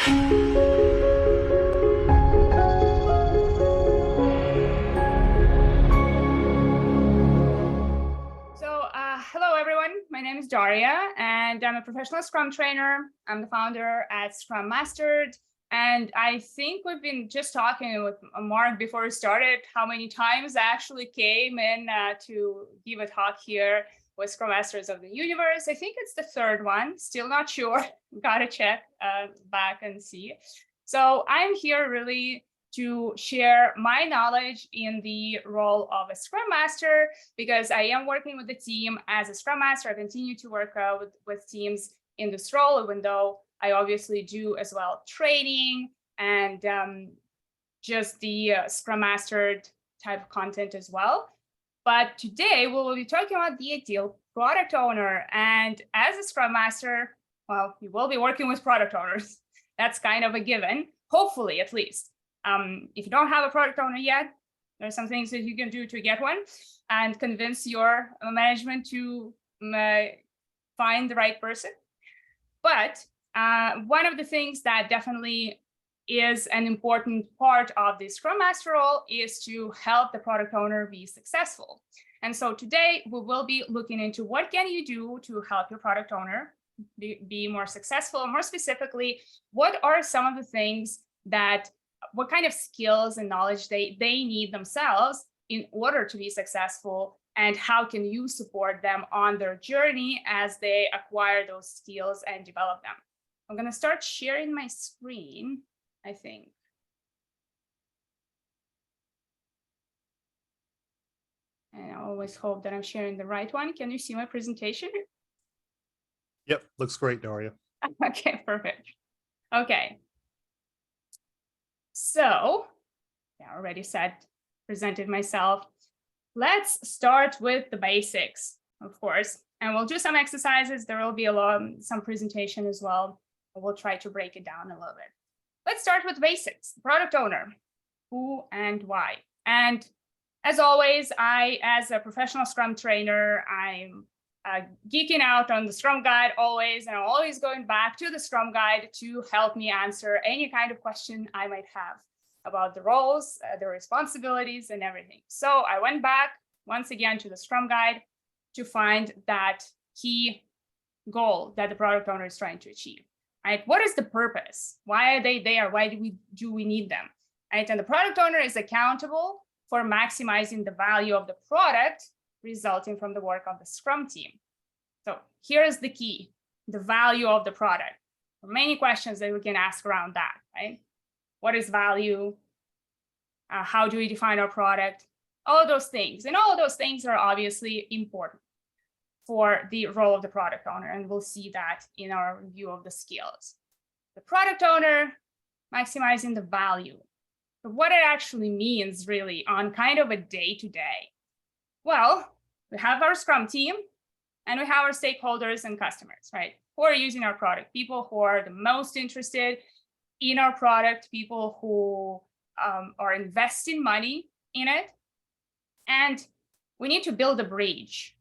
Hello, everyone. My name is Daria, and I'm a professional Scrum trainer. I'm the founder at Scrum Masters. And I think we've been just talking with Mark before we started how many times I actually came in to give a talk here with Scrum Masters of the Universe. I think it's the third one, still not sure. Gotta check back and see. So I'm here really to share my knowledge in the role of a Scrum Master, because I am working with the team as a Scrum Master. I continue to work with teams in this role, even though I obviously do as well training and just the Scrum Master type of content as well. But today we will be talking about the ideal product owner. And as a Scrum Master, well, you will be working with product owners. That's kind of a given, hopefully at least. If you don't have a product owner yet, there are some things that you can do to get one and convince your management to find the right person. But one of the things that definitely is an important part of the Scrum Master role is to help the product owner be successful. And so today we will be looking into what can you do to help your product owner be more successful. More specifically, what are some of the things what kind of skills and knowledge they need themselves in order to be successful, and how can you support them on their journey as they acquire those skills and develop them. I'm going to start sharing my screen, I think. And I always hope that I'm sharing the right one. Can you see my presentation? Yep, looks great, Daria. Okay, perfect. Okay. So, I already presented myself. Let's start with the basics, of course, and we'll do some exercises. There will be some presentation as well. We'll try to break it down a little bit. Let's start with basics. Product owner, who and why. And as always, as a professional Scrum trainer, I'm geeking out on the Scrum Guide always, and I'm always going back to the Scrum Guide to help me answer any kind of question I might have about the roles, the responsibilities, and everything. So I went back once again to the Scrum Guide to find that key goal that the product owner is trying to achieve. Right? What is the purpose? Why are they there? Why do we need them? Right? And the product owner is accountable for maximizing the value of the product resulting from the work of the Scrum team. So here's the key, the value of the product. There are many questions that we can ask around that, right? What is value? How do we define our product? All those things. And all of those things are obviously important for the role of the product owner. And we'll see that in our review of the skills. The product owner, maximizing the value. But what it actually means really on kind of a day-to-day. Well, we have our Scrum team and we have our stakeholders and customers, right? Who are using our product, people who are the most interested in our product, people who are investing money in it. And we need to build a bridge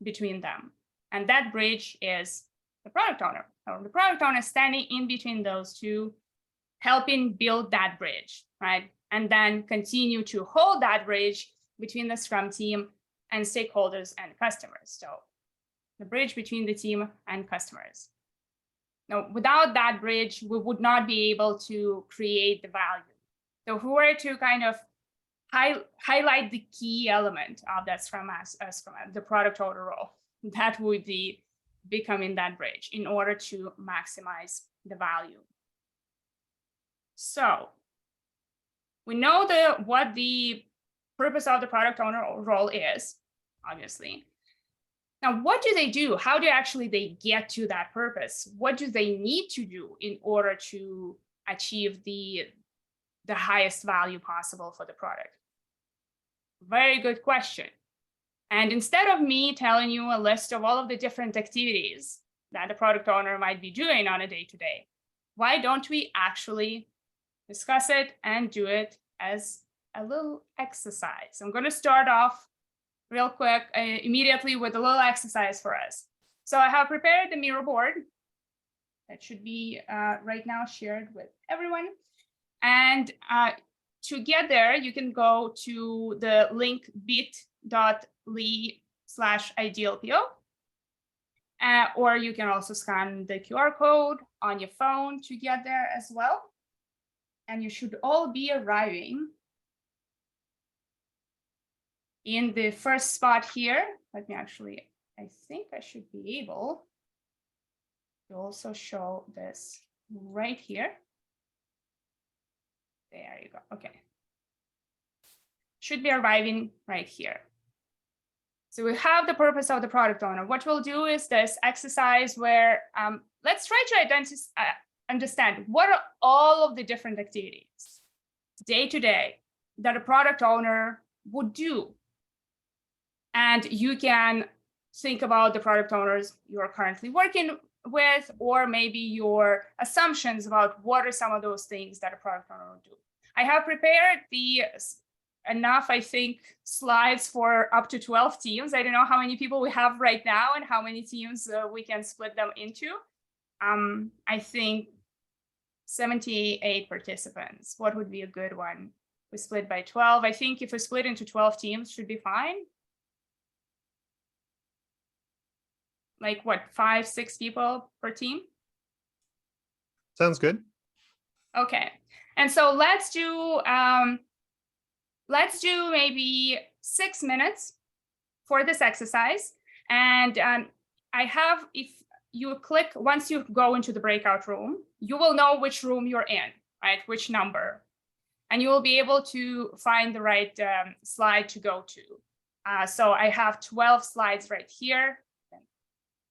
between them. And that bridge is the product owner. So the product owner standing in between those two, helping build that bridge, right? And then continue to hold that bridge between the Scrum team and stakeholders and customers. So the bridge between the team and customers. Now, without that bridge, we would not be able to create the value. So if we were to kind of highlight the key element of that the product owner role, that would be becoming that bridge in order to maximize the value. So we know what the purpose of the product owner role is, obviously. Now, what do they do? How do they get to that purpose? What do they need to do in order to achieve the highest value possible for the product? Very good question. And instead of me telling you a list of all of the different activities that the product owner might be doing on a day-to-day, why don't we actually discuss it and do it as a little exercise? I'm going to start off real quick immediately with a little exercise for us. So I have prepared the Miro board. that should be right now shared with everyone. And to get there, you can go to the link bit.ly/idealpo. Or you can also scan the QR code on your phone to get there as well. And you should all be arriving in the first spot here. Let me actually, I think I should be able to also show this right here. There you go. Okay. Should be arriving right here. So we have the purpose of the product owner. What we'll do is this exercise where let's try to understand what are all of the different activities day to day that a product owner would do. And you can think about the product owners you're currently working with, or maybe your assumptions about what are some of those things that a product owner would do. I have prepared enough, I think, slides for up to 12 teams. I don't know how many people we have right now and how many teams we can split them into. I think 78 participants. What would be a good one? We split by 12. I think if we split into 12 teams, should be fine. Like what, 5, 6 people per team? Sounds good. Okay, and so let's do maybe 6 minutes for this exercise. And I have, if you click, once you go into the breakout room, you will know which room you're in, right? Which number. And you will be able to find the right slide to go to. So I have 12 slides right here.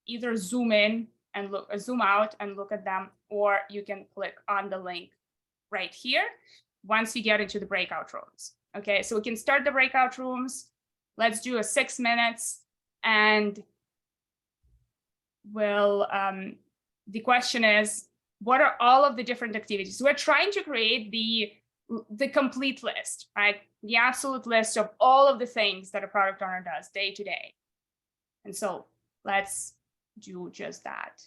Either zoom in and zoom out and look at them, or you can click on the link right here once you get into the breakout rooms. Okay, so we can start the breakout rooms. Let's do a 6 minutes, and we'll, the question is, what are all of the different activities? We're trying to create the complete list, right? The absolute list of all of the things that a product owner does day to day. And so let's do just that.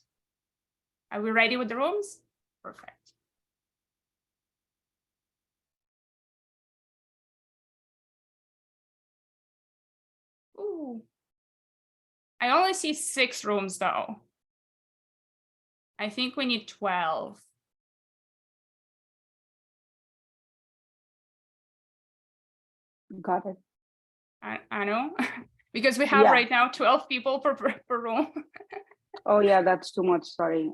Are we ready with the rooms? Perfect. Ooh. I only see 6 rooms though. I think we need 12. Got it. I know, because we have right now 12 people per room. Oh yeah, that's too much. Sorry.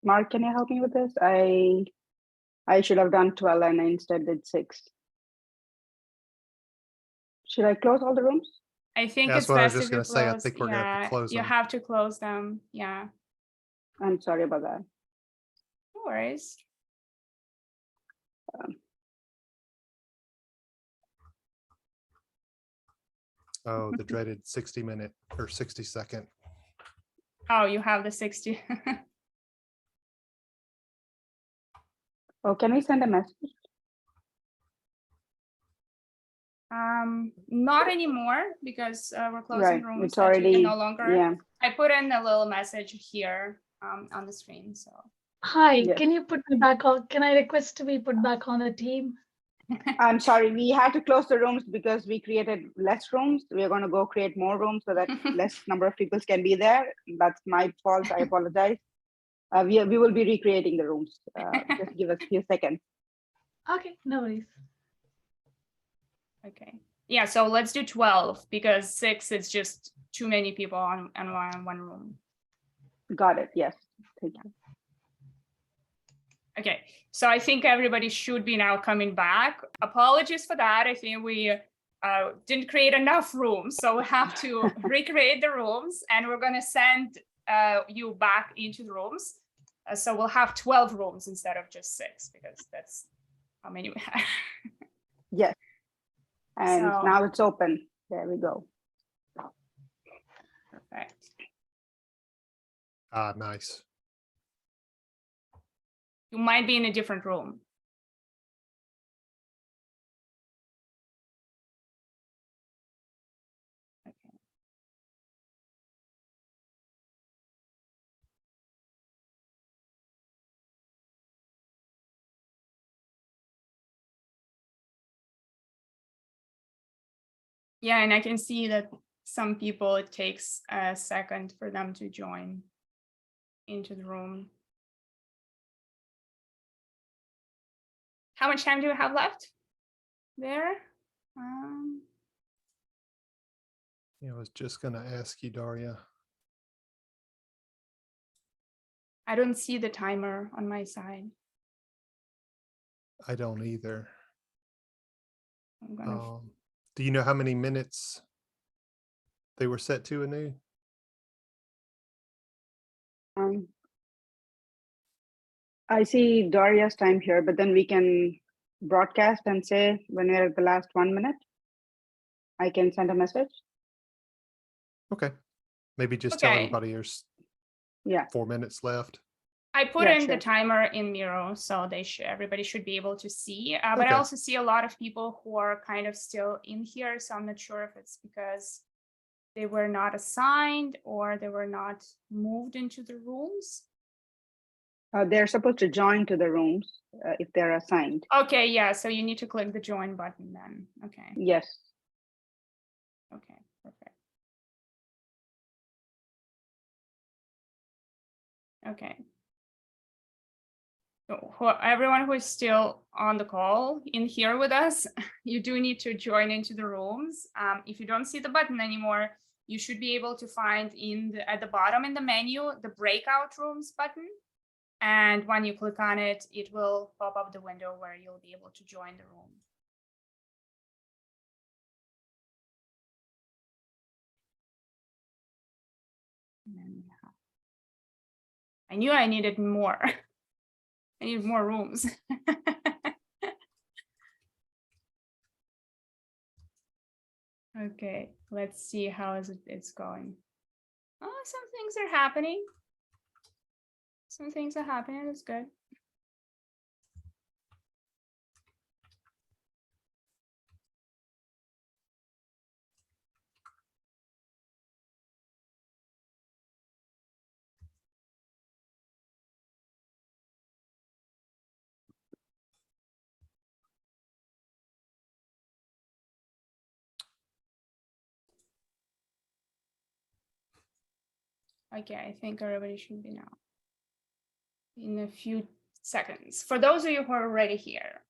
Mark, can you help me with this? I should have done 12 and I instead did 6. Should I close all the rooms? I think That's it's what I was best just if you gonna say. I close. think we're gonna have to close you them. have to close them. Yeah. I'm sorry about that. No worries. Oh, the dreaded 60-minute or 60-second. Oh, you have the 60. Oh, can we send a message? Not anymore, because we're closing Right, rooms. it's That you already, can no longer. yeah. I put in a little message here on the screen. So Hi, Yes. can you put me back on? Can I request to be put back on the team? I'm sorry, we had to close the rooms because we created less rooms. We're going to go create more rooms so that less number of people can be there. That's my fault. I apologize. We will be recreating the rooms. Just give us a few seconds. Okay, no worries. okay, yeah. So let's do 12 because 6 is just too many people on one room. Got it. Yes. Thank you. Okay, so I think everybody should be now coming back. Apologies for that. I think we didn't create enough rooms, so we have to recreate the rooms, and we're going to send you back into the rooms. So we'll have 12 rooms instead of just 6, because that's how many we have. Yes. And So- now it's open. There we go. Perfect. Ah, nice. You might be in a different room. Okay. Yeah, and I can see that some people, it takes a second for them to join into the room. How much time do we have left there? Yeah, I was just going to ask you, Daria. I don't see the timer on my side. I don't either. I'm gonna Do you know how many minutes they were set to, Anu? I see Daria's time here, but then we can broadcast and say when we're at the last 1 minute. I can send a message. Okay. Maybe just tell Okay. everybody there's Yeah. 4 minutes left. I put Yeah, in the sure. timer in Miro, so everybody should be able to see. But I Okay. also see a lot of people who are kind of still in here, so I'm not sure if it's because they were not assigned or they were not moved into the rooms. They're supposed to join to the rooms if they're assigned. Okay, yeah, so you need to click the join button then. Okay, Yes. okay, perfect. Okay. So everyone who is still on the call in here with us, you do need to join into the rooms. If you don't see the button anymore, you should be able to find at the bottom in the menu, the breakout rooms button. And when you click on it, it will pop up the window where you'll be able to join the room. And then I knew I needed more. I need more rooms. Okay, let's see how it's going. Oh, some things are happening. Some things are happening. That's good. Okay, I think everybody should be now. In a few seconds. For those of you who are already here.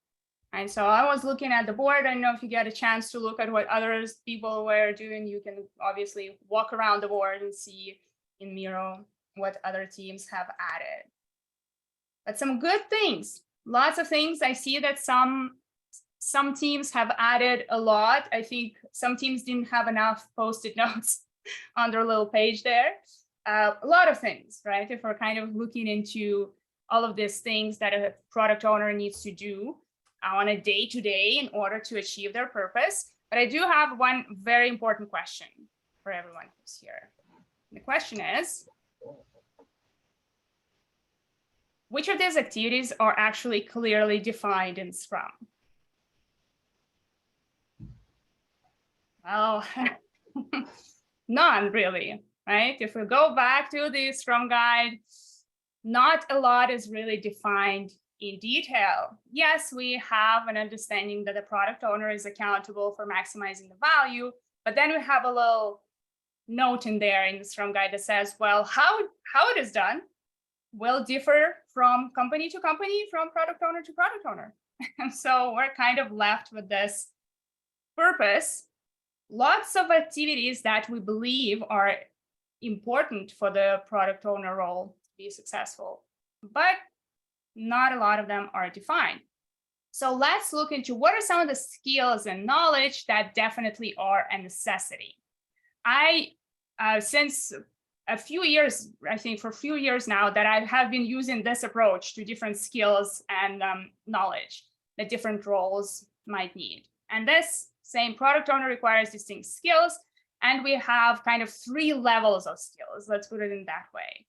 And so I was looking at the board. I don't know if you get a chance to look at what others people were doing. You can obviously walk around the board and see in Miro what other teams have added. But some good things, lots of things. I see that some teams have added a lot. I think some teams didn't have enough post-it notes on their little page there. A lot of things, right? If we're kind of looking into all of these things that a product owner needs to do on a day-to-day in order to achieve their purpose. But I do have one very important question for everyone who's here. The question is, which of these activities are actually clearly defined in Scrum? Well, none really, right? If we go back to the Scrum Guide, not a lot is really defined in detail. Yes, we have an understanding that the product owner is accountable for maximizing the value, but then we have a little note in there in the Scrum Guide that says, well, how it is done will differ from company to company, from product owner to product owner. And so we're kind of left with this purpose. Lots of activities that we believe are important for the product owner role to be successful, but not a lot of them are defined. So let's look into what are some of the skills and knowledge that definitely are a necessity. Since a few years, I think for a few years now, that I have been using this approach to different skills and knowledge that different roles might need. And this same product owner requires distinct skills, and we have kind of 3 levels of skills. Let's put it in that way.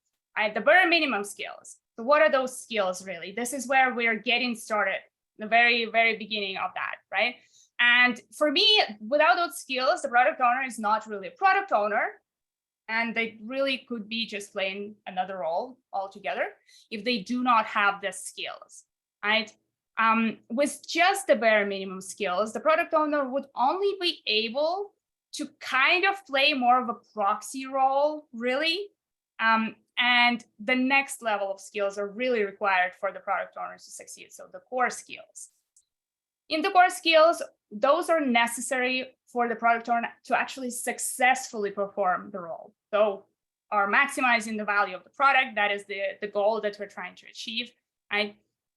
The bare minimum skills. So what are those skills really? This is where we're getting started, the very, very beginning of that, right? And for me, without those skills, the product owner is not really a product owner. And they really could be just playing another role altogether if they do not have the skills, right? With just the bare minimum skills, the product owner would only be able to kind of play more of a proxy role, really. And the next level of skills are really required for the product owners to succeed. So the core skills. In the core skills, those are necessary for the product owner to actually successfully perform the role. So are maximizing the value of the product. That is the goal that we're trying to achieve. Right?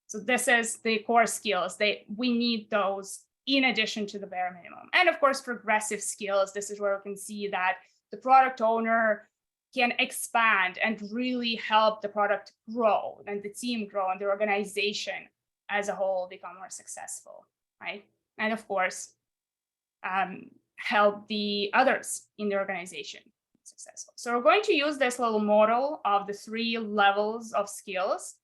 So this is the core skills. We need those in addition to the bare minimum. And of course, progressive skills. This is where we can see that the product owner can expand and really help the product grow and the team grow and the organization as a whole become more successful, right? And of course, help the others in the organization be successful. So we're going to use this little model of the 3 levels of skills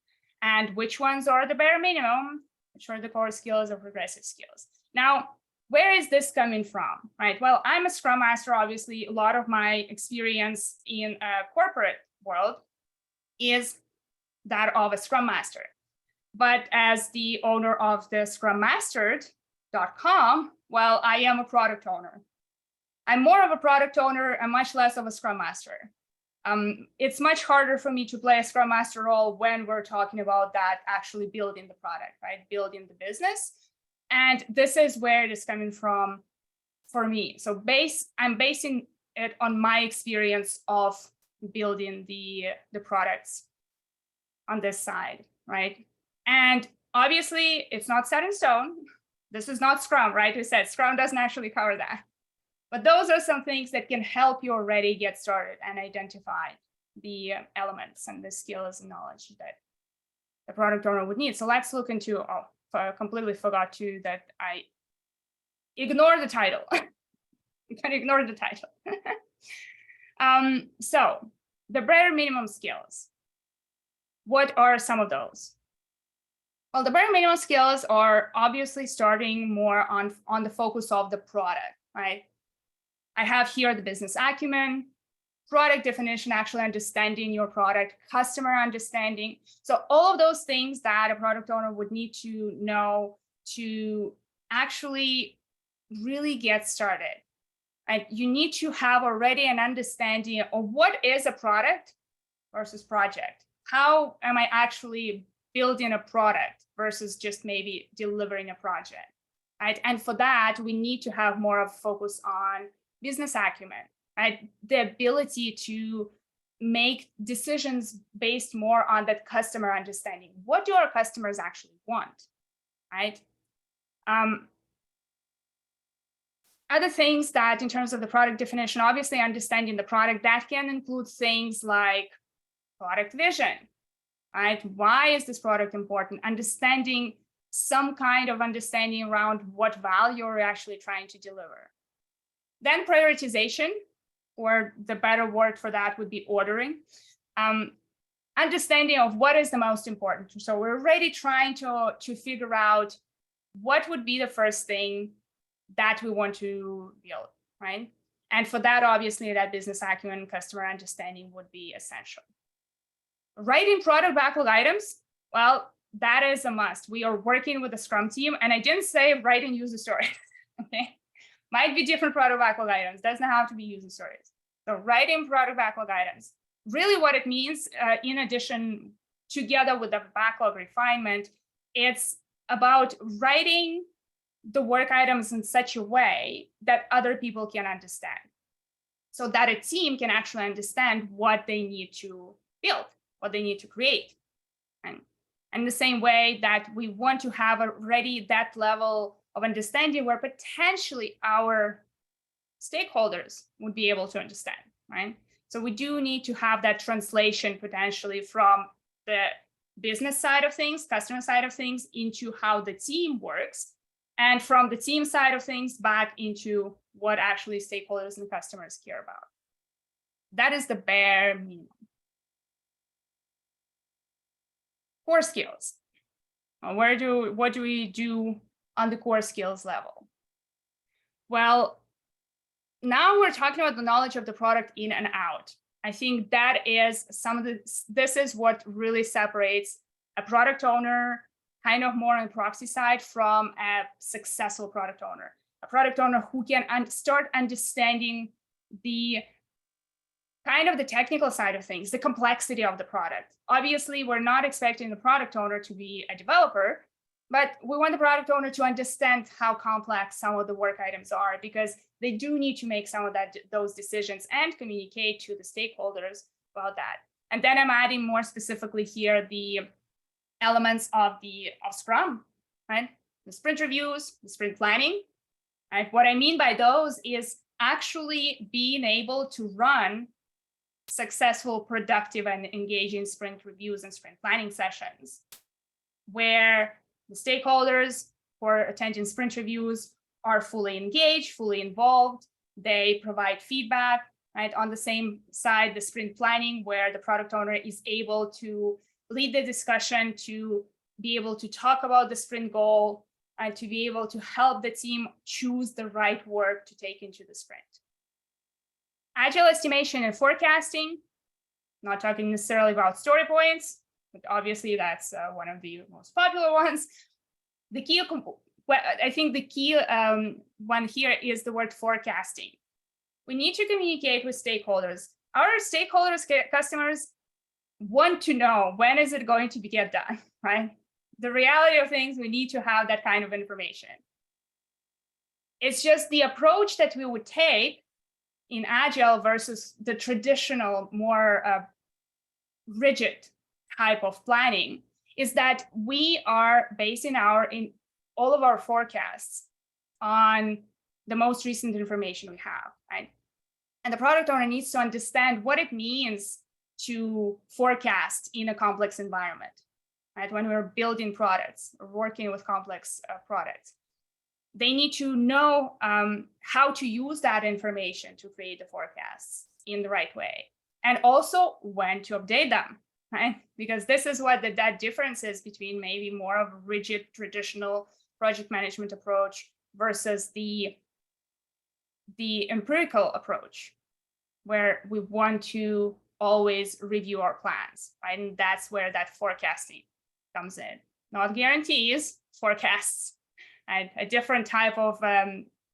and which ones are the bare minimum, which are the core skills or progressive skills. Now, where is this coming from, right? Well, I'm a Scrum Master. Obviously, a lot of my experience in a corporate world is that of a Scrum Master. But as the owner of the ScrumMastered.com, well, I am a product owner. I'm more of a product owner and much less of a Scrum Master. It's much harder for me to play a Scrum Master role when we're talking about that actually building the product, right? Building the business. And this is where it is coming from for me. So I'm basing it on my experience of building the products on this side, right? And obviously, it's not set in stone. This is not Scrum, right? We said Scrum doesn't actually cover that. But those are some things that can help you already get started and identify the elements and the skills and knowledge that the product owner would need. So let's look into, I completely forgot to that I ignore the title. You can ignore the title. So the bare minimum skills. What are some of those? Well, the bare minimum skills are obviously starting more on the focus of the product, right? I have here the business acumen, product definition, actually understanding your product, customer understanding. So all of those things that a product owner would need to know to actually really get started. And you need to have already an understanding of what is a product versus project. How am I actually building a product versus just maybe delivering a project, right? And for that, we need to have more of a focus on business acumen, right? The ability to make decisions based more on that customer understanding. What do our customers actually want, right? Other things that in terms of the product definition, obviously understanding the product, that can include things like product vision, right? Why is this product important? Understanding some kind of understanding around what value we're actually trying to deliver. Then prioritization, or the better word for that would be ordering. Understanding of what is the most important. So we're already trying to figure out what would be the first thing that we want to build, right? And for that, obviously, that business acumen, customer understanding would be essential. Writing product backlog items, well, that is a must. We are working with the Scrum team, and I didn't say writing user stories, okay? Might be different product backlog items, doesn't have to be user stories. So writing product backlog items, really what it means, in addition, together with the backlog refinement, it's about writing the work items in such a way that other people can understand, so that a team can actually understand what they need to build, what they need to create. And the same way that we want to have already that level of understanding where potentially our stakeholders would be able to understand, right? So we do need to have that translation potentially from the business side of things, customer side of things, into how the team works, and from the team side of things back into what actually stakeholders and customers care about. That is the bare minimum. Core skills. What do we do on the core skills level? Well, now we're talking about the knowledge of the product in and out. I think that is this is what really separates a product owner kind of more on the proxy side from a successful product owner. a product owner who can start understanding the kind of the technical side of things, the complexity of the product. Obviously, we're not expecting the product owner to be a developer, but we want the product owner to understand how complex some of the work items are, because they do need to make some of those decisions and communicate to the stakeholders about that. And then I'm adding more specifically here the elements of Scrum, right? The sprint reviews, the sprint planning. And what I mean by those is actually being able to run successful, productive, and engaging sprint reviews and sprint planning sessions, where the stakeholders who are attending sprint reviews are fully engaged, fully involved. They provide feedback, right? On the same side, the sprint planning, where the product owner is able to lead the discussion, to be able to talk about the sprint goal, and to be able to help the team choose the right work to take into the sprint. Agile estimation and forecasting, not talking necessarily about story points, but obviously that's one of the most popular ones. The key, I think the key one here is the word forecasting. We need to communicate with stakeholders. Our stakeholders, customers, want to know when is it going to get done, right? The reality of things, we need to have that kind of information. It's just the approach that we would take in Agile versus the traditional, more rigid type of planning is that we are basing all of our forecasts on the most recent information we have, right? And the product owner needs to understand what it means to forecast in a complex environment, right? When we're building products or working with complex products. They need to know how to use that information to create the forecasts in the right way, and also when to update them, right? Because this is what that difference is between maybe more of a rigid traditional project management approach versus the empirical approach, where we want to always review our plans, right? And that's where that forecasting comes in. Not guarantees, forecasts. And a different type of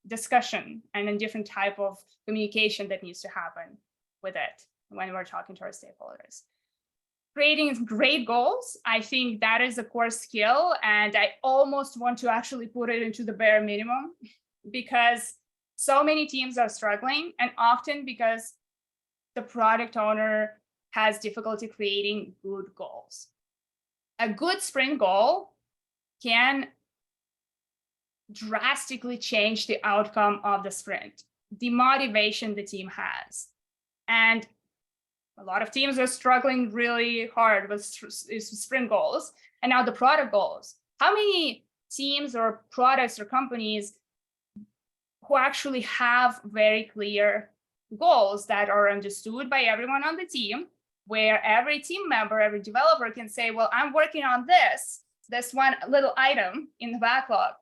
discussion and a different type of communication that needs to happen with it when we're talking to our stakeholders. Creating great goals, I think that is a core skill, and I almost want to actually put it into the bare minimum, because so many teams are struggling, and often because the product owner has difficulty creating good goals. A good sprint goal can drastically change the outcome of the sprint, the motivation the team has. And a lot of teams are struggling really hard with sprint goals, and now the product goals. How many teams or products or companies who actually have very clear goals that are understood by everyone on the team, where every team member, every developer can say, well, I'm working on this one little item in the backlog,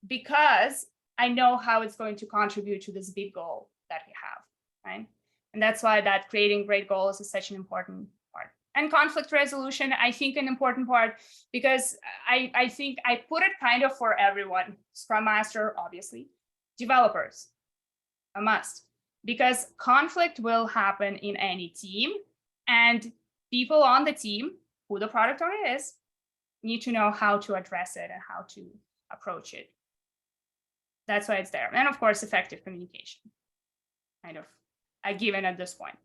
because I know how it's going to contribute to this big goal that we have, right? And that's why that creating great goals is such an important part. And conflict resolution, I think an important part, because I think I put it kind of for everyone. Scrum Master, obviously. Developers, a must. Because conflict will happen in any team, and people on the team, who the product owner is, need to know how to address it and how to approach it. That's why it's there. And of course, effective communication, kind of a given at this point.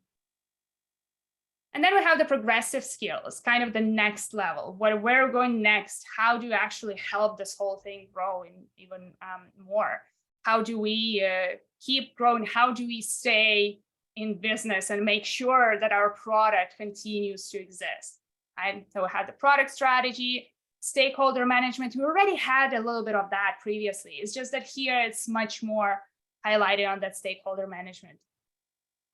And then we have the progressive skills, kind of the next level. Where we're going next, how do you actually help this whole thing grow in even more? How do we keep growing? How do we stay in business and make sure that our product continues to exist? And so we had the product strategy, stakeholder management. We already had a little bit of that previously. It's just that here it's much more highlighted on that stakeholder management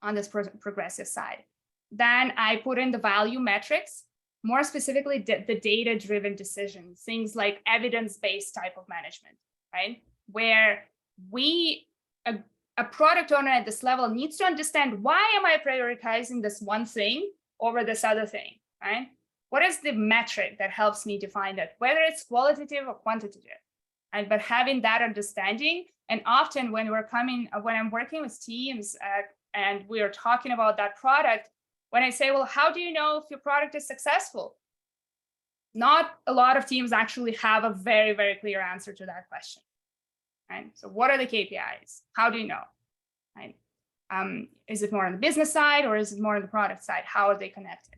on this progressive side. Then I put in the value metrics, more specifically the data-driven decisions, things like evidence-based type of management, right? Where a product owner at this level needs to understand, why am I prioritizing this one thing over this other thing, right? What is the metric that helps me define that, whether it's qualitative or quantitative? And but having that understanding, and often when I'm working with teams and we are talking about that product, when I say, well, how do you know if your product is successful? Not a lot of teams actually have a very, very clear answer to that question. Right? So what are the KPIs? How do you know? Right? Is it more on the business side or is it more on the product side? How are they connected?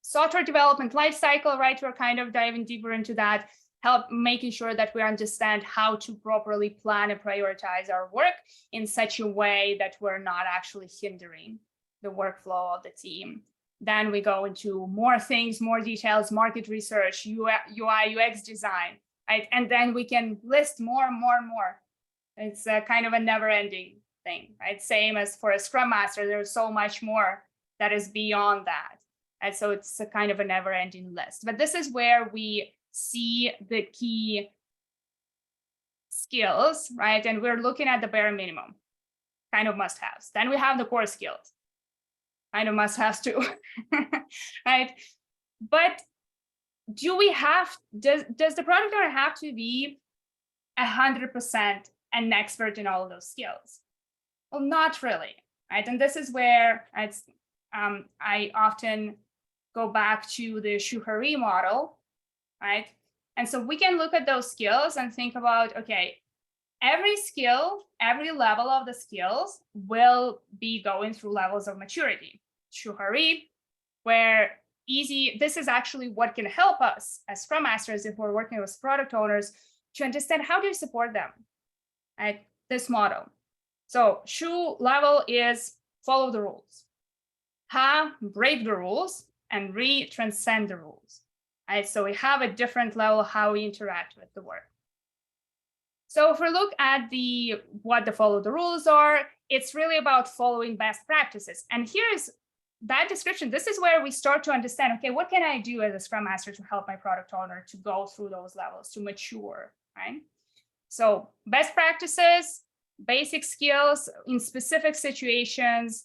Software development lifecycle, right? We're kind of diving deeper into that, help making sure that we understand how to properly plan and prioritize our work in such a way that we're not actually hindering the workflow of the team. Then we go into more things, more details, market research, UI, UX design, right? And then we can list more and more and more. It's a kind of a never-ending thing, right? Same as for a Scrum Master, there's so much more that is beyond that. And so it's a kind of a never-ending list. But this is where we see the key skills, right? And we're looking at the bare minimum, kind of must-haves. Then we have the core skills, kind of must-haves too, right? But do we have, does the product owner have to be 100% an expert in all of those skills? Well, not really, right? And this is where I often go back to the Shuhari model, right? And so we can look at those skills and think about, okay, every skill, every level of the skills will be going through levels of maturity. Shuhari, where this is actually what can help us as Scrum Masters if we're working with product owners to understand how do you support them at this model. So Shu level is follow the rules. Ha, break the rules, and Re, transcend the rules. Right? So we have a different level how we interact with the work. So if we look at what the follow the rules are, it's really about following best practices. And here's that description. This is where we start to understand, okay, what can I do as a Scrum Master to help my product owner to go through those levels, to mature, right? So best practices, basic skills in specific situations,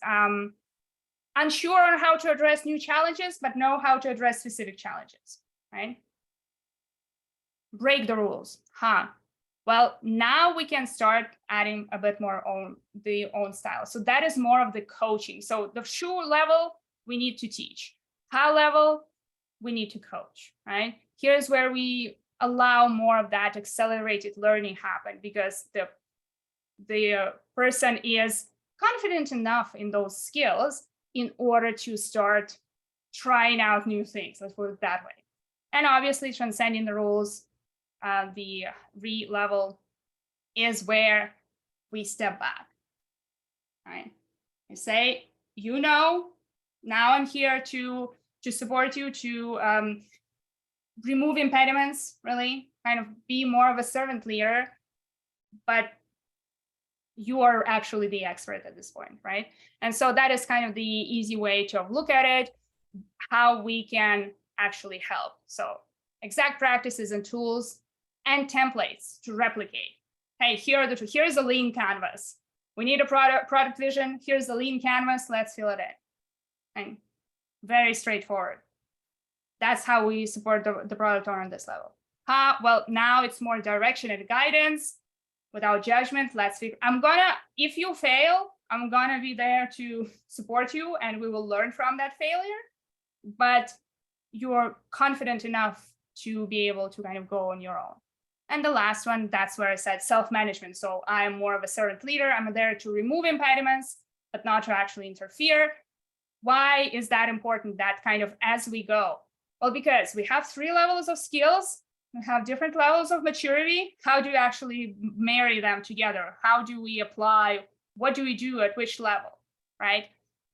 unsure on how to address new challenges, but know how to address specific challenges, right? Break the rules, Well, now we can start adding a bit more on the own style. So that is more of the coaching. So the Shu level, we need to teach. Ha level, we need to coach, right? Here's where we allow more of that accelerated learning happen because the person is confident enough in those skills in order to start trying out new things, let's put it that way. And obviously transcending the rules, the Re level is where we step back, right? I say, now I'm here to support you, to remove impediments, really, kind of be more of a servant leader, but you are actually the expert at this point, right? And so that is kind of the easy way to look at it, how we can actually help. So exact practices and tools and templates to replicate. Hey, here's a lean canvas. We need a product vision. Here's the lean canvas. Let's fill it in. And very straightforward. That's how we support the product owner on this level. Well, now it's more direction and guidance without judgment. If you fail, I'm gonna be there to support you and we will learn from that failure, but you're confident enough to be able to kind of go on your own. And the last one, that's where I said self-management. So I'm more of a servant leader. I'm there to remove impediments, but not to actually interfere. Why is that important? That kind of as we go. Well, because we have 3 levels of skills, we have different levels of maturity. How do you actually marry them together? How do we apply? What do we do at which level, right?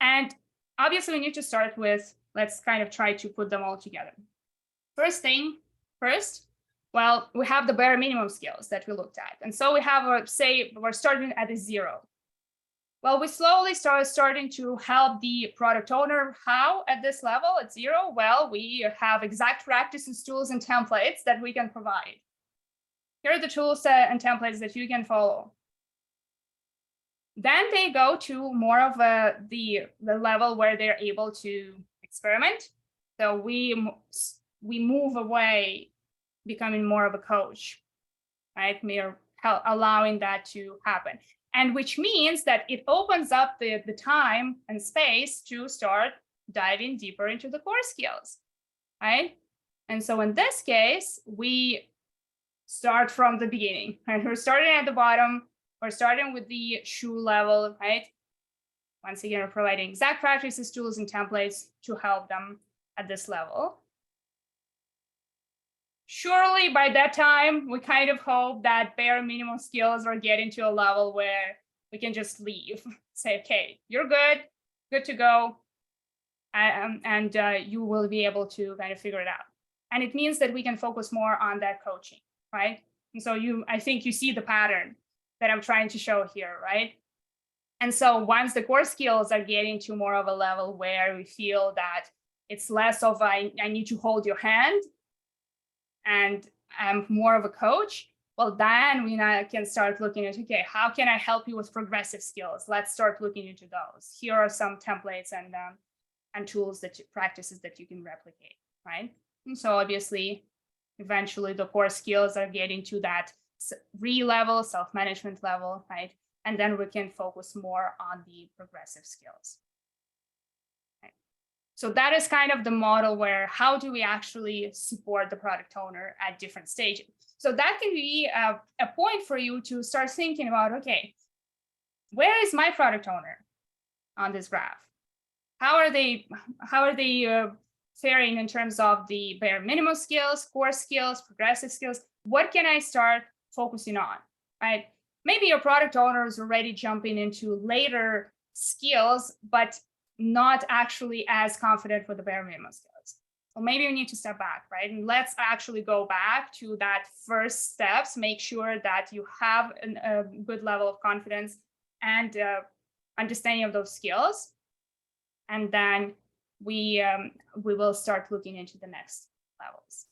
And obviously we need to start with, let's kind of try to put them all together. First, well, we have the bare minimum skills that we looked at. And so we have, say, we're starting at a 0. Well, we slowly starting to help the product owner. How at this level at 0? Well, we have exact practices, tools, and templates that we can provide. Here are the tools and templates that you can follow. Then they go to more of the level where they're able to experiment. So we move away, becoming more of a coach, right? We're allowing that to happen. And which means that it opens up the time and space to start diving deeper into the core skills, right? And so in this case, we start from the beginning, right? We're starting at the bottom. We're starting with the shoe level, right? Once again, we're providing exact practices, tools, and templates to help them at this level. Surely by that time, we kind of hope that bare minimum skills are getting to a level where we can just leave, say, okay, you're good to go. And you will be able to kind of figure it out. And it means that we can focus more on that coaching, right? And so I think you see the pattern that I'm trying to show here, right? And so once the core skills are getting to more of a level where we feel that it's less of I need to hold your hand and I'm more of a coach, well, then we now can start looking at, okay, how can I help you with progressive skills? Let's start looking into those. Here are some templates and tools practices that you can replicate, right? And so obviously, eventually the core skills are getting to that level, self-management level, right? And then we can focus more on the progressive skills. Okay. So that is kind of the model where how do we actually support the product owner at different stages? So that can be a point for you to start thinking about, okay, where is my product owner on this graph? How are they faring in terms of the bare minimum skills, core skills, progressive skills? What can I start focusing on, right? Maybe your product owner is already jumping into later skills, but not actually as confident with the bare minimum skills. Well, maybe we need to step back, right? And let's actually go back to that first steps, make sure that you have a good level of confidence and understanding of those skills. And then we will start looking into the next levels.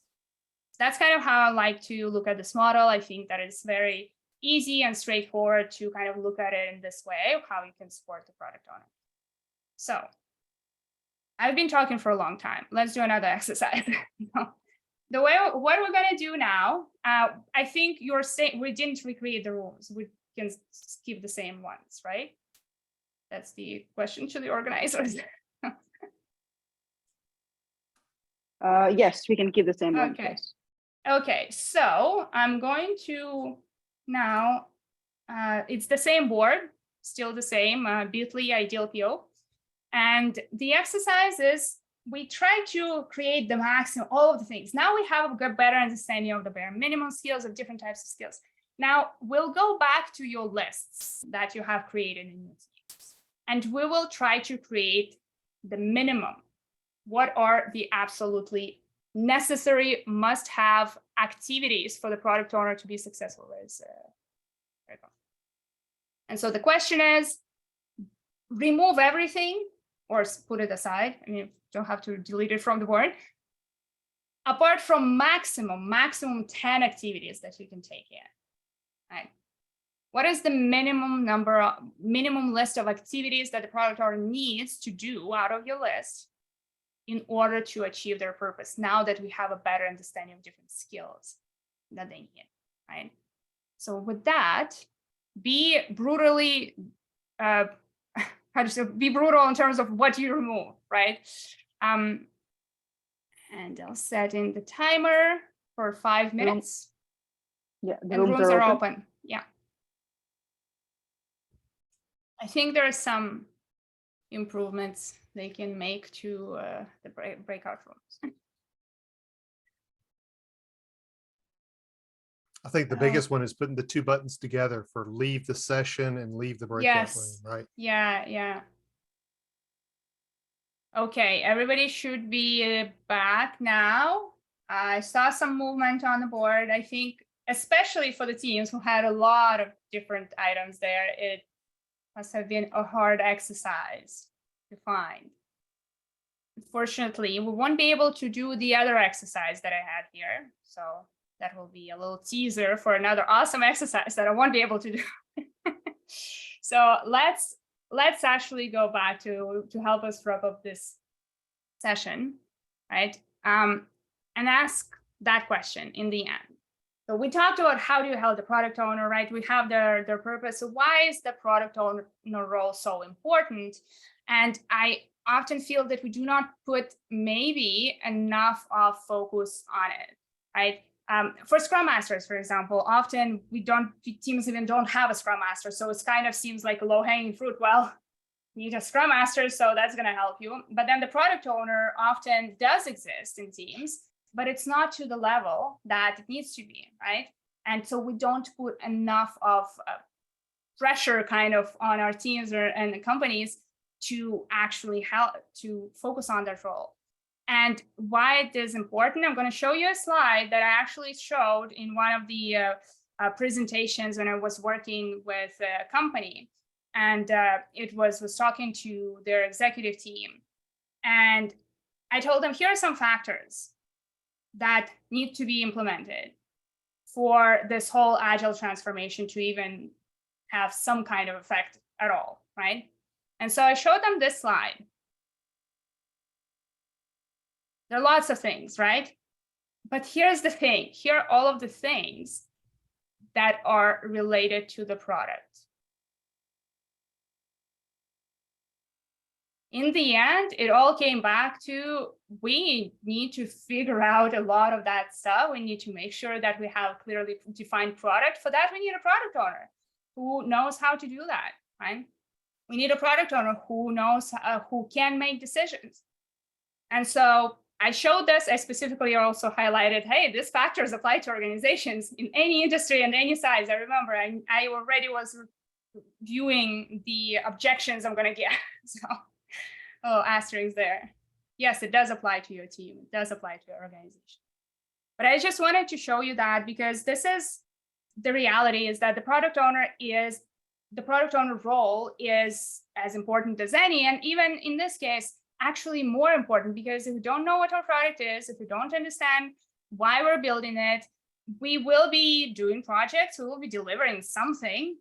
So that's kind of how I like to look at this model. I think that it's very easy and straightforward to kind of look at it in this way, how you can support the product owner. So I've been talking for a long time. Let's do another exercise. What we're gonna do now, I think you're saying we didn't recreate the rules. We can keep the same ones, right? That's the question to the organizers. Yes, we can keep the same one. Okay. Okay, so I'm going to now, it's the same board, still the same, Bitly ideal PO. And the exercise is we try to create the maximum, all of the things. Now we have a better understanding of the bare minimum skills of different types of skills. Now we'll go back to your lists that you have created in your teams, and we will try to create the minimum. What are the absolutely necessary must-have activities for the product owner to be successful? And so the question is, remove everything or put it aside. I mean, you don't have to delete it from the board. Apart from maximum 10 activities that you can take in, right? What is the minimum list of activities that the product owner needs to do out of your list in order to achieve their purpose, now that we have a better understanding of different skills that they need, right? So with that, be brutally, be brutal in terms of what you remove, right? And I'll set in the timer for 5 minutes. Yeah, the and rooms are open. Yeah. I think there are some improvements they can make to the breakout rooms. I think the biggest one is putting the two buttons together for leave the session and leave the breakout room, right? Yeah. Okay, everybody should be back now. I saw some movement on the board. I think, especially for the teams who had a lot of different items there, it must have been a hard exercise to find. Unfortunately, we won't be able to do the other exercise that I had here. So that will be a little teaser for another awesome exercise that I won't be able to do. So let's actually go back to help us wrap up this session, right? And ask that question in the end. So we talked about how do you help the product owner, right? We have their purpose. So why is the product owner role so important? And I often feel that we do not put maybe enough of focus on it, right? For Scrum Masters, for example, often teams even don't have a Scrum Master. So it kind of seems like a low-hanging fruit. Well, you need a Scrum Master, so that's going to help you. But then the product owner often does exist in teams, but it's not to the level that it needs to be, right? And so we don't put enough of pressure kind of on our teams and companies to actually help to focus on that role. And why it is important, I'm going to show you a slide that I actually showed in one of the presentations when I was working with a company. And it was talking to their executive team. And I told them, here are some factors that need to be implemented for this whole Agile transformation to even have some kind of effect at all, right? And so I showed them this slide. There are lots of things, right? But here's the thing. Here are all of the things that are related to the product. In the end, it all came back to we need to figure out a lot of that stuff. We need to make sure that we have clearly defined product. For that, we need a product owner who knows how to do that, right? We need a product owner who knows, who can make decisions. And so I showed this. I specifically also highlighted, hey, these factors apply to organizations in any industry and any size. I remember I already was viewing the objections I'm going to get. So, oh, asterisks there. Yes, it does apply to your team. It does apply to your organization. But I just wanted to show you that because this is the reality is that the product owner role is as important as any. And even in this case, actually more important, because if we don't know what our product is, if we don't understand why we're building it, we will be doing projects, we will be delivering something,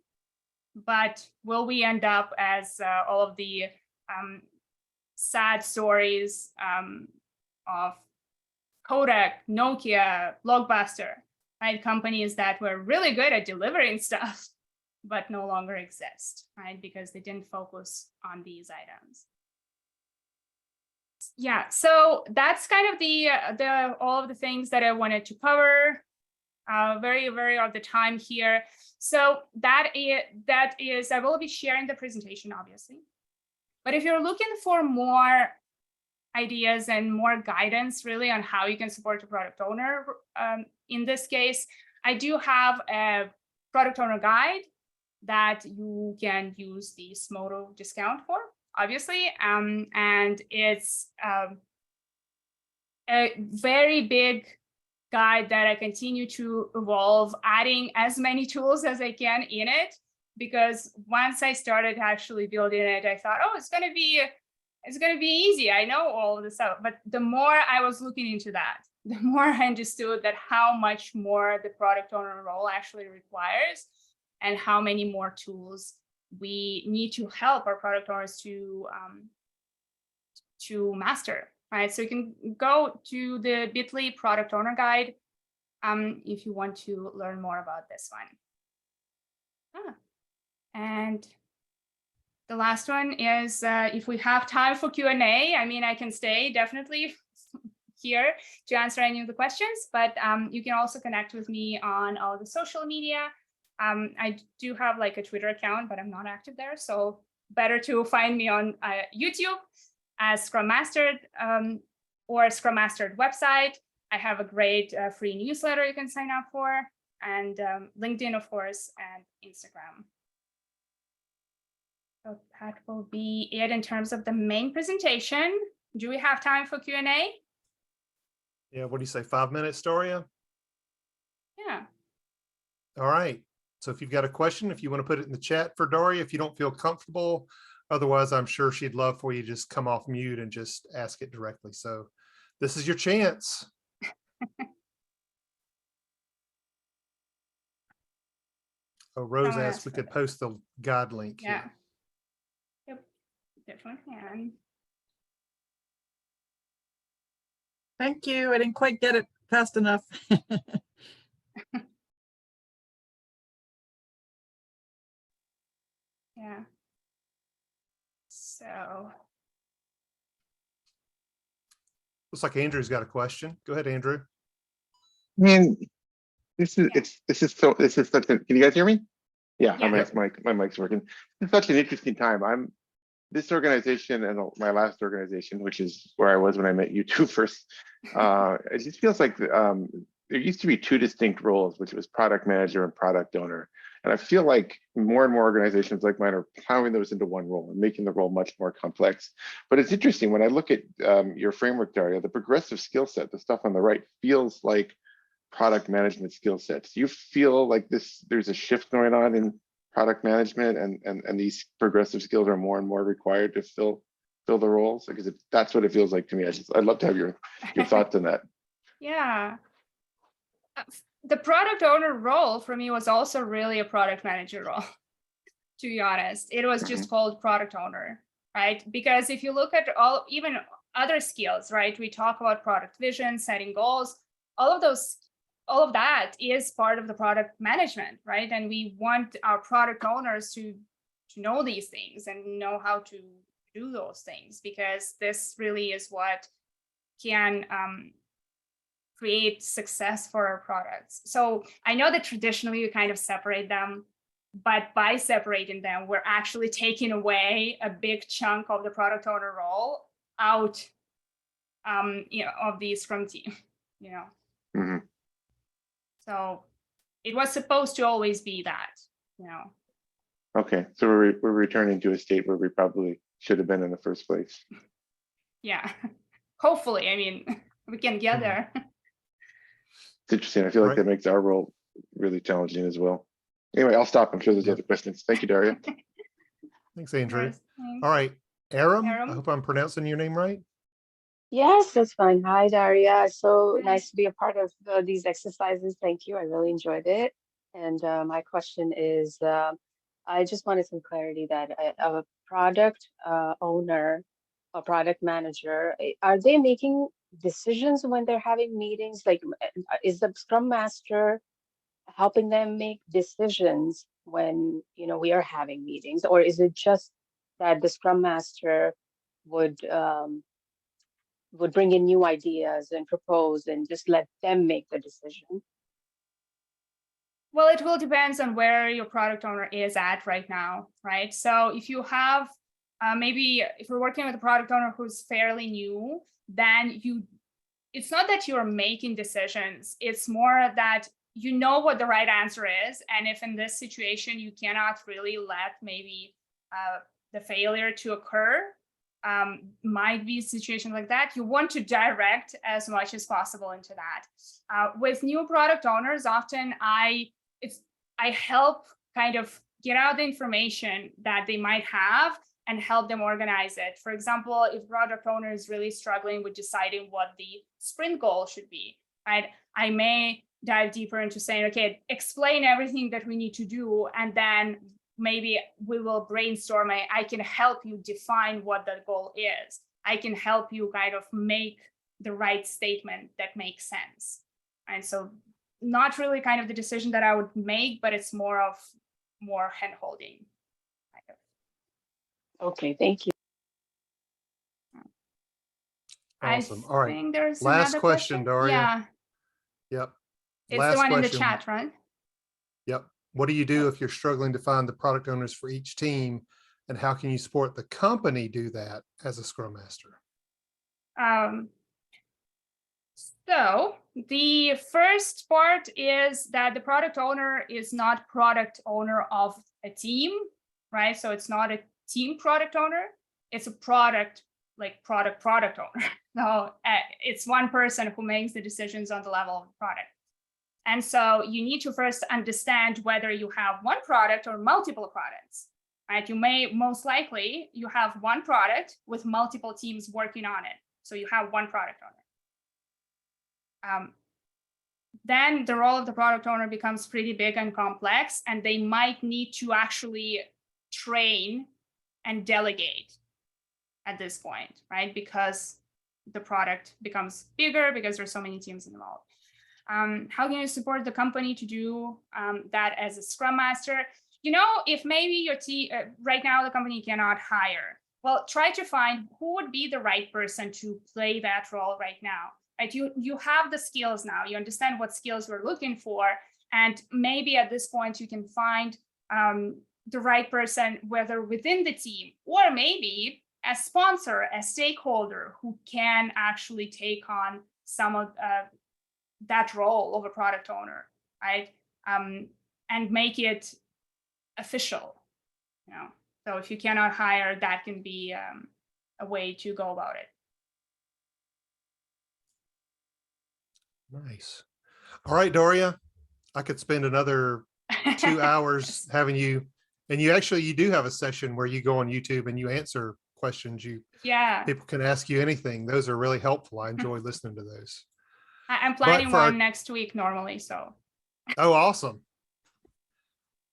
but will we end up as all of the sad stories of Kodak, Nokia, Blockbuster, right? Companies that were really good at delivering stuff, but no longer exist, right? Because they didn't focus on these items. Yeah, so that's kind of the all of the things that I wanted to cover. Very of the time here. So that is I will be sharing the presentation, obviously. But if you're looking for more ideas and more guidance really on how you can support a product owner, in this case, I do have a product owner guide that you can use the Smoto discount for, obviously. And it's a very big guide that I continue to evolve, adding as many tools as I can in it. Because once I started actually building it, I thought, oh, it's gonna be easy. I know all of this stuff. But the more I was looking into that, the more I understood that how much more the product owner role actually requires, and how many more tools we need to help our product owners to master. Right. So you can go to the bit.ly product owner guide if you want to learn more about this one. And the last one is if we have time for Q&A, I mean, I can stay definitely here to answer any of the questions, but you can also connect with me on all the social media. I do have like a Twitter account, but I'm not active there. So better to find me on YouTube as Scrum Mastered or Scrum Mastered website. I have a great free newsletter you can sign up for, and LinkedIn, of course, and Instagram. So that will be it in terms of the main presentation. Do we have time for Q&A? Yeah, what do you say, 5 minutes, Daria? Yeah. All right. So if you've got a question, if you want to put it in the chat for Daria, if you don't feel comfortable, otherwise, I'm sure she'd love for you to just come off mute and just ask it directly. So this is your chance. Oh, Rose asked we could post the guide link. Yeah. Here. Yep. Definitely can. Thank you. I didn't quite get it fast enough. So Looks like Andrew's got a question. Go ahead, Andrew. Man, this is Yeah. this is such a, can you guys hear me? Yeah, Yeah. my mic's working. It's such an interesting time. I'm this organization and my last organization, which is where I was when I met you two first. It just feels like there used to be two distinct roles, which was product manager and product owner. And I feel like more and more organizations like mine are plowing those into one role and making the role much more complex. But it's interesting when I look at your framework, Daria, the progressive skill set, the stuff on the right, feels like product management skill sets. Do you feel like there's a shift going on in product management and these progressive skills are more and more required to fill the roles? Because that's what it feels like to me. I'd love to have your thoughts on that. yeah. The product owner role for me was also really a product manager role, to be honest. It was just called product owner, right? Because if you look at even other skills, right? We talk about product vision, setting goals, all of that is part of the product management, right? And we want our product owners to know these things and know how to do those things, because this really is what can create success for our products. So I know that traditionally we kind of separate them, but by separating them, we're actually taking away a big chunk of the product owner role out of the Scrum team, Mm-hmm. So it was supposed to always be that, Okay, so we're returning to a state where we probably should have been in the first place. Yeah, hopefully. I mean, we can get there. It's interesting. I feel like that makes our role really challenging as well. Anyway, I'll stop. I'm sure there's other questions. Thank you, Daria. Thanks, Andrew. Yes, thanks. All right, Aram, Aram? I hope I'm pronouncing your name right. Yes, that's fine. Hi, Daria. So Hi. nice to be a part of these exercises. Thank you. I really enjoyed it. And my question is, I just wanted some clarity that a product owner, a product manager, are they making decisions when they're having meetings? Like, is the Scrum Master helping them make decisions when, we are having meetings? Or is it just that the Scrum Master would bring in new ideas and propose and just let them make the decision? Well, it will depend on where your product owner is at right now, right? So if you have, maybe if you're working with a product owner who's fairly new, then it's not that you're making decisions, it's more that you know what the right answer is. And if in this situation, you cannot really let maybe the failure to occur, might be a situation like that, you want to direct as much as possible into that. With new product owners, often I help kind of get out the information that they might have and help them organize it. For example, if product owner is really struggling with deciding what the sprint goal should be, right? I may dive deeper into saying, okay, explain everything that we need to do, and then maybe we will brainstorm. I can help you define what that goal is. I can help you kind of make the right statement that makes sense. And so not really kind of the decision that I would make, but it's more hand holding. Kind of. Okay, thank you. Awesome. I All right. think there's Last another question, Daria. Yeah, Yep. it's Last the one question. in the chat, right? Yep. What do you do if you're struggling to find the product owners for each team, and how can you support the company do that as a Scrum Master? So the first part is that the product owner is not product owner of a team, right? So it's not a team product owner. It's a product owner. So it's one person who makes the decisions on the level of the product. And so you need to first understand whether you have one product or multiple products, right? Most likely you have one product with multiple teams working on it. So you have one product owner. Then the role of the product owner becomes pretty big and complex, and they might need to actually train and delegate at this point, right? Because the product becomes bigger, because there's so many teams involved. How can you support the company to do that as a Scrum Master? If maybe your team right now, the company cannot hire, well, try to find who would be the right person to play that role right now. Right? You have the skills now. You understand what skills we're looking for, and maybe at this point you can find the right person, whether within the team or maybe a sponsor, a stakeholder who can actually take on some of that role of a product owner, right? And make it official, you know. So if you cannot hire, that can be a way to go about it. Nice. All right, Daria, I could spend another 2 hours having you, and you do have a session where you go on YouTube and you answer questions. Yeah, People can ask you anything. Those are really helpful. I enjoy listening to those. I'm planning for our- one next week normally, so. Oh, awesome.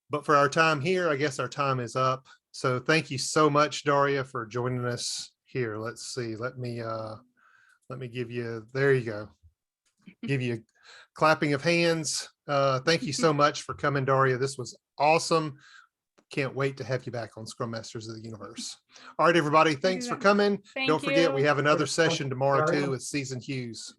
But for our time here, I guess our time is up. So thank you so much, Daria, for joining us here. Let's see. Let me give you, there you go. Give you a clapping of hands. Thank you so much for coming, Daria. This was awesome. Can't wait to have you back on Scrum Masters of the Universe. All right, everybody. Thanks for coming. Thank Don't forget, we you. have another session tomorrow too with Season Hughes.